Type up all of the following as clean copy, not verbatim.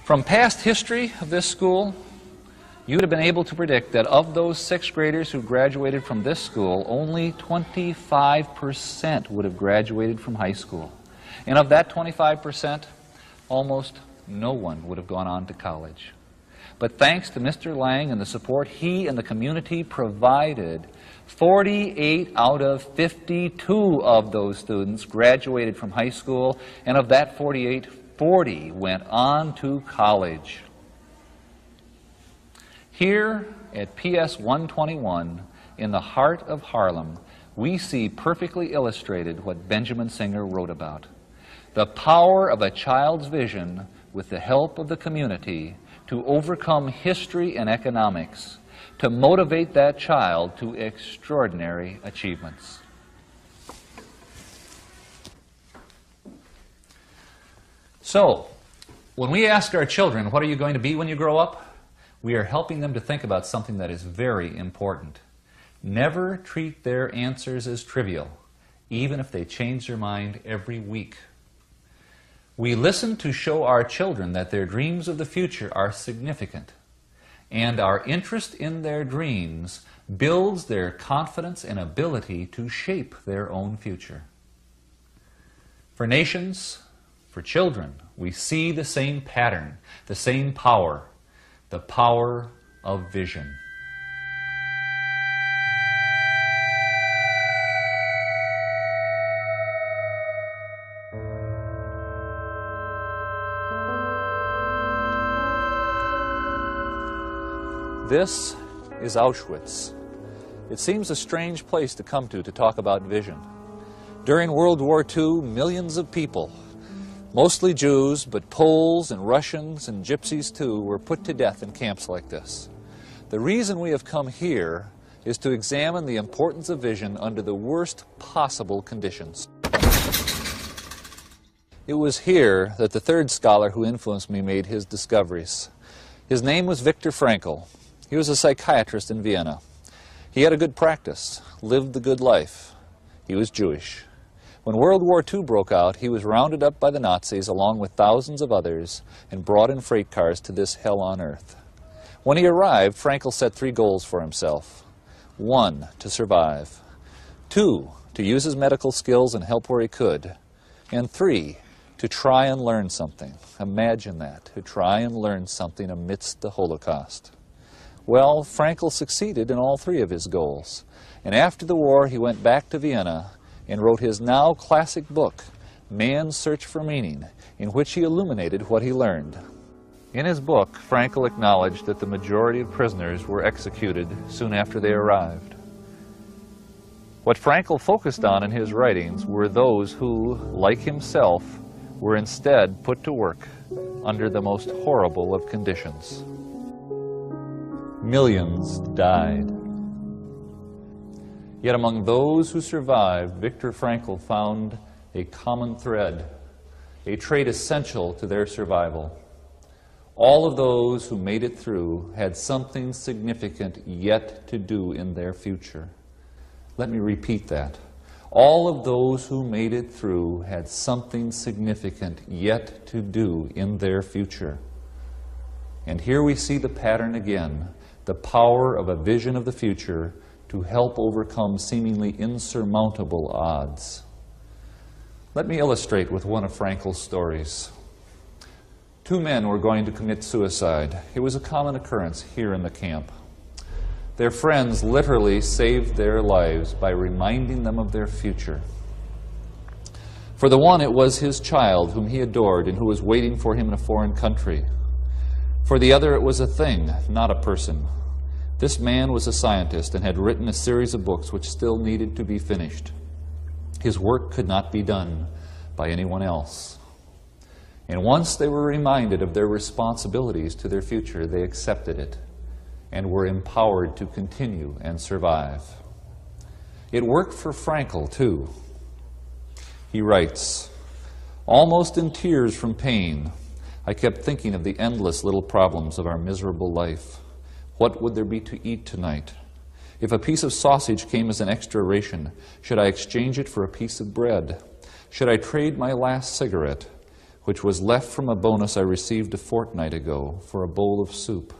From past history of this school, you would have been able to predict that of those 6th graders who graduated from this school, only 25% would have graduated from high school. And of that 25%, almost no one would have gone on to college. But thanks to Mr. Lang and the support he and the community provided, 48 out of 52 of those students graduated from high school, and of that 48, 40 went on to college. Here at PS 121, in the heart of Harlem, we see perfectly illustrated what Benjamin Singer wrote about: the power of a child's vision with the help of the community to overcome history and economics, to motivate that child to extraordinary achievements. So, when we ask our children, what are you going to be when you grow up? We are helping them to think about something that is very important. Never treat their answers as trivial, even if they change their mind every week. We listen to show our children that their dreams of the future are significant, and our interest in their dreams builds their confidence and ability to shape their own future. For nations, for children, we see the same pattern, the same power, the power of vision. This is Auschwitz. It seems a strange place to come to talk about vision. During World War II, millions of people, mostly Jews, but Poles and Russians and Gypsies too, were put to death in camps like this. The reason we have come here is to examine the importance of vision under the worst possible conditions. It was here that the third scholar who influenced me made his discoveries. His name was Viktor Frankl. He was a psychiatrist in Vienna. He had a good practice, lived the good life. He was Jewish. When World War II broke out, he was rounded up by the Nazis along with thousands of others and brought in freight cars to this hell on earth. When he arrived, Frankl set 3 goals for himself. 1, to survive. 2, to use his medical skills and help where he could. And 3, to try and learn something. Imagine that, to try and learn something amidst the Holocaust. Well, Frankl succeeded in all 3 of his goals. And after the war, he went back to Vienna and wrote his now classic book, Man's Search for Meaning, in which he illuminated what he learned. In his book, Frankl acknowledged that the majority of prisoners were executed soon after they arrived. What Frankl focused on in his writings were those who, like himself, were instead put to work under the most horrible of conditions. Millions died. Yet among those who survived, Viktor Frankl found a common thread, a trait essential to their survival. All of those who made it through had something significant yet to do in their future. Let me repeat that. All of those who made it through had something significant yet to do in their future. And here we see the pattern again, the power of a vision of the future to help overcome seemingly insurmountable odds. Let me illustrate with one of Frankl's stories. 2 men were going to commit suicide. It was a common occurrence here in the camp. Their friends literally saved their lives by reminding them of their future. For the one, it was his child whom he adored and who was waiting for him in a foreign country. For the other, it was a thing, not a person. This man was a scientist and had written a series of books which still needed to be finished. His work could not be done by anyone else. And once they were reminded of their responsibilities to their future, they accepted it and were empowered to continue and survive. It worked for Frankl, too. He writes, "Almost in tears from pain, I kept thinking of the endless little problems of our miserable life. What would there be to eat tonight? If a piece of sausage came as an extra ration, should I exchange it for a piece of bread? Should I trade my last cigarette? which was left from a bonus I received a fortnight ago for a bowl of soup.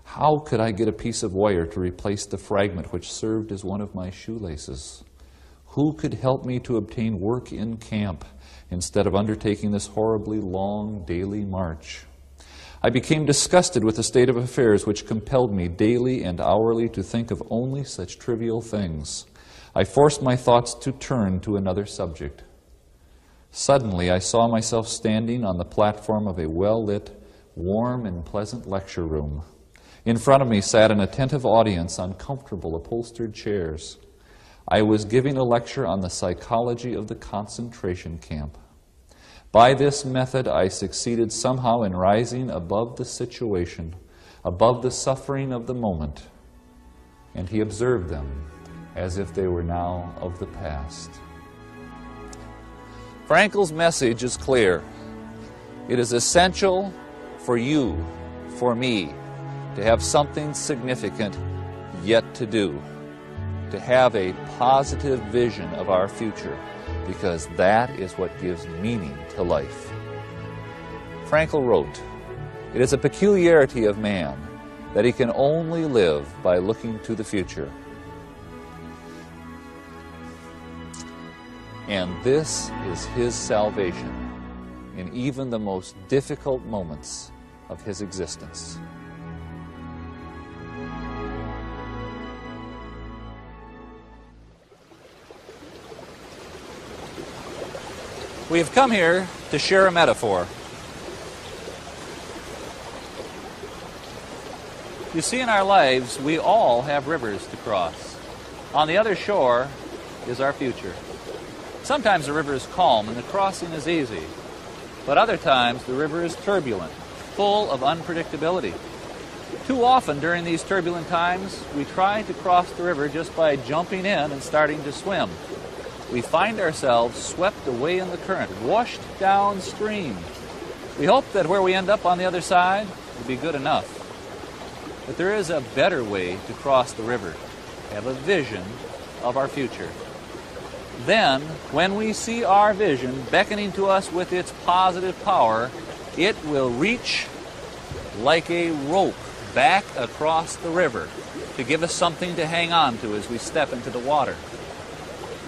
How could I get a piece of wire to replace the fragment which served as one of my shoelaces? Who could help me to obtain work in camp instead of undertaking this horribly long daily march? I became disgusted with the state of affairs which compelled me daily and hourly to think of only such trivial things. I forced my thoughts to turn to another subject. Suddenly I saw myself standing on the platform of a well-lit, warm and pleasant lecture room. In front of me sat an attentive audience on comfortable upholstered chairs. I was giving a lecture on the psychology of the concentration camp. By this method, I succeeded somehow in rising above the situation, above the suffering of the moment, and he observed them as if they were now of the past. Frankl's message is clear. It is essential for you, for me, to have something significant yet to do, to have a positive vision of our future, because that is what gives meaning to life. Frankl wrote, "It is a peculiarity of man that he can only live by looking to the future. And this is his salvation in even the most difficult moments of his existence." We have come here to share a metaphor. You see, in our lives, we all have rivers to cross. On the other shore is our future. Sometimes the river is calm and the crossing is easy, but other times the river is turbulent, full of unpredictability. Too often during these turbulent times, we try to cross the river just by jumping in and starting to swim. We find ourselves swept away in the current, washed downstream. We hope that where we end up on the other side will be good enough. But there is a better way to cross the river, have a vision of our future. Then, when we see our vision beckoning to us with its positive power, it will reach like a rope back across the river to give us something to hang on to as we step into the water.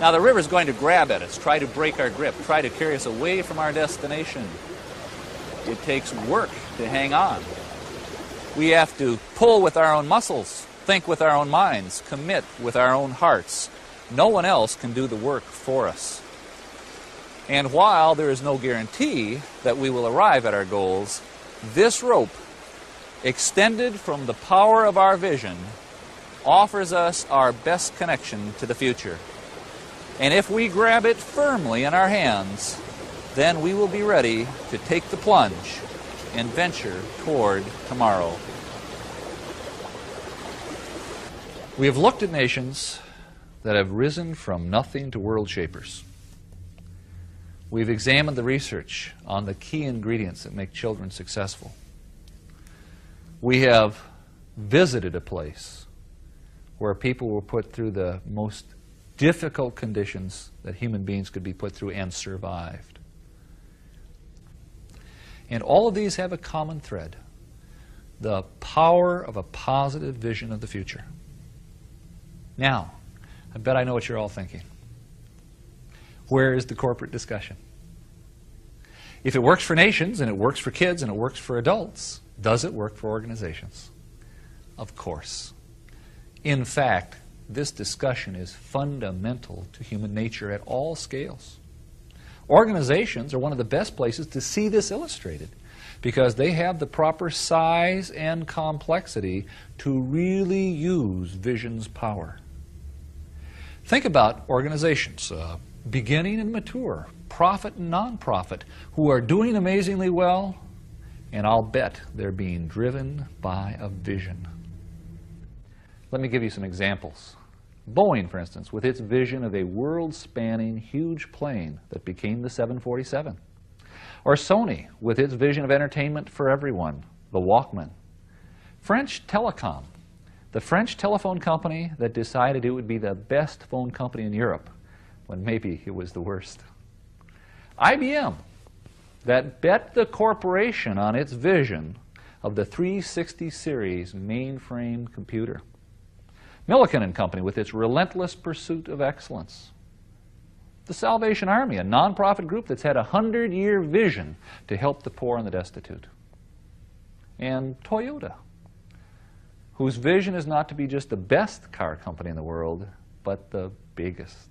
Now, the river is going to grab at us, try to break our grip, try to carry us away from our destination. It takes work to hang on. We have to pull with our own muscles, think with our own minds, commit with our own hearts. No one else can do the work for us. And while there is no guarantee that we will arrive at our goals, this rope, extended from the power of our vision, offers us our best connection to the future. And if we grab it firmly in our hands, then we will be ready to take the plunge and venture toward tomorrow. We have looked at nations that have risen from nothing to world shapers. We've examined the research on the key ingredients that make children successful. We have visited a place where people were put through the most difficult conditions that human beings could be put through and survived. And all of these have a common thread: the power of a positive vision of the future. Now, I bet I know what you're all thinking. Where is the corporate discussion? If it works for nations, and it works for kids, and it works for adults, does it work for organizations? Of course. In fact, this discussion is fundamental to human nature at all scales. Organizations are one of the best places to see this illustrated because they have the proper size and complexity to really use vision's power. Think about organizations, beginning and mature, profit and non-profit, who are doing amazingly well, and I'll bet they're being driven by a vision. Let me give you some examples. Boeing, for instance, with its vision of a world-spanning huge plane that became the 747. Or Sony, with its vision of entertainment for everyone, the Walkman. French Telecom, the French telephone company that decided it would be the best phone company in Europe, when maybe it was the worst. IBM, that bet the corporation on its vision of the 360 series mainframe computer. Milliken and Company with its relentless pursuit of excellence. The Salvation Army, a nonprofit group that's had a 100-year vision to help the poor and the destitute. And Toyota, whose vision is not to be just the best car company in the world, but the biggest.